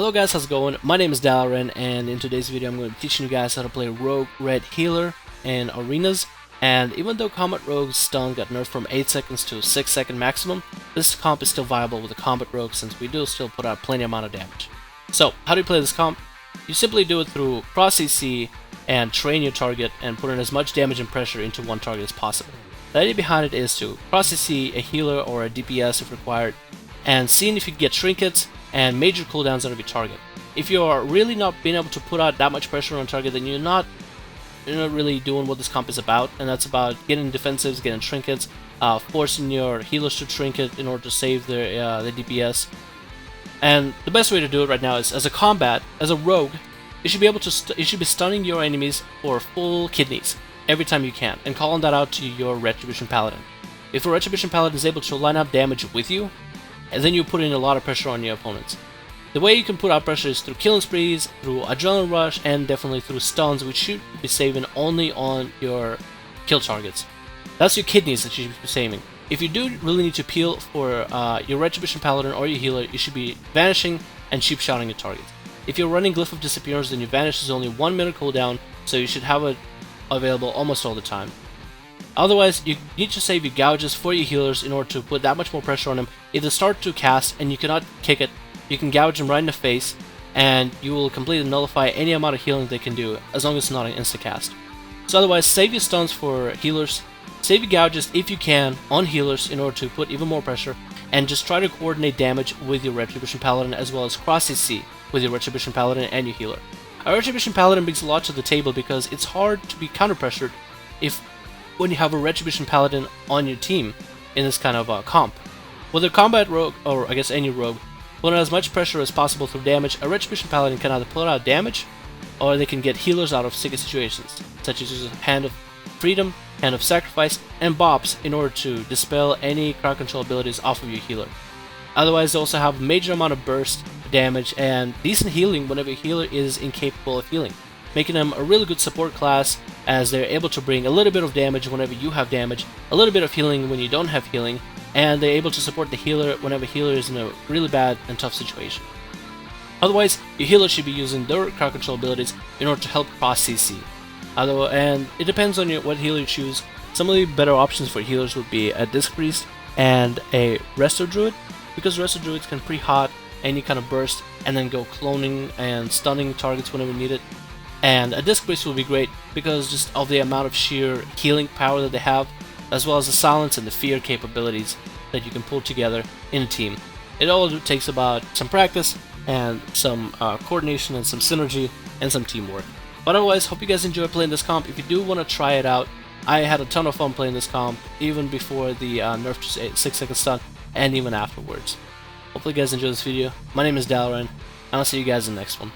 Hello guys, how's it going? My name is Dalaran, and in today's video I'm going to be teaching you guys how to play Rogue Red Healer in arenas. And even though Combat Rogue's stun got nerfed from 8 seconds to 6 second maximum, this comp is still viable with the Combat Rogue since we do still put out plenty amount of damage. So, how do you play this comp? You simply do it through cross CC and train your target and put in as much damage and pressure into one target as possible. The idea behind it is to cross CC a healer or a DPS if required, and seeing if you can get trinkets and major cooldowns out of your target. If you are really not being able to put out that much pressure on target, then you're not really doing what this comp is about, and that's about getting defensives, getting trinkets, forcing your healers to trinket in order to save their DPS. And the best way to do it right now is as a rogue, you should be able to you should be stunning your enemies for full kidneys every time you can, and calling that out to your Retribution Paladin. If a Retribution Paladin is able to line up damage with you, and then you put in a lot of pressure on your opponents. The way you can put out pressure is through killing sprees, through adrenaline rush, and definitely through stuns, which should be saving only on your kill targets. That's your kidneys that you should be saving. If you do really need to peel for your Retribution Paladin or your healer, you should be vanishing and cheap shotting your targets. If you're running Glyph of Disappearance, then your vanish is only 1 minute cooldown, so you should have it available almost all the time. Otherwise, you need to save your gouges for your healers in order to put that much more pressure on them. If they start to cast and you cannot kick it, you can gouge them right in the face, and you will completely nullify any amount of healing they can do, as long as it's not an insta-cast. So otherwise, save your stuns for healers, save your gouges if you can on healers in order to put even more pressure, and just try to coordinate damage with your Retribution Paladin as well as cross CC with your Retribution Paladin and your healer. A Retribution Paladin brings a lot to the table because it's hard to be counter-pressured when you have a Retribution Paladin on your team in this kind of comp. With a Combat Rogue, or I guess any rogue, putting as much pressure as possible through damage, a Retribution Paladin can either put out damage, or they can get healers out of sticky situations, such as using Hand of Freedom, Hand of Sacrifice, and Bops in order to dispel any crowd control abilities off of your healer. Otherwise, they also have a major amount of burst damage and decent healing whenever your healer is incapable of healing, making them a really good support class, as they're able to bring a little bit of damage whenever you have damage, a little bit of healing when you don't have healing, and they're able to support the healer whenever healer is in a really bad and tough situation. Otherwise, your healer should be using their crowd control abilities in order to help cross CC. And it depends on what healer you choose. Some of the better options for healers would be a Disc Priest and a Resto Druid, because Resto Druids can pre-hot any kind of burst and then go cloning and stunning targets whenever needed. And a Disc Priest will be great because just of the amount of sheer healing power that they have, as well as the silence and the fear capabilities that you can pull together in a team. It all takes about some practice and some coordination and some synergy and some teamwork. But otherwise, hope you guys enjoy playing this comp. If you do want to try it out, I had a ton of fun playing this comp, even before the nerf to 6 second stun, and even afterwards. Hopefully you guys enjoy this video. My name is Dalaran, and I'll see you guys in the next one.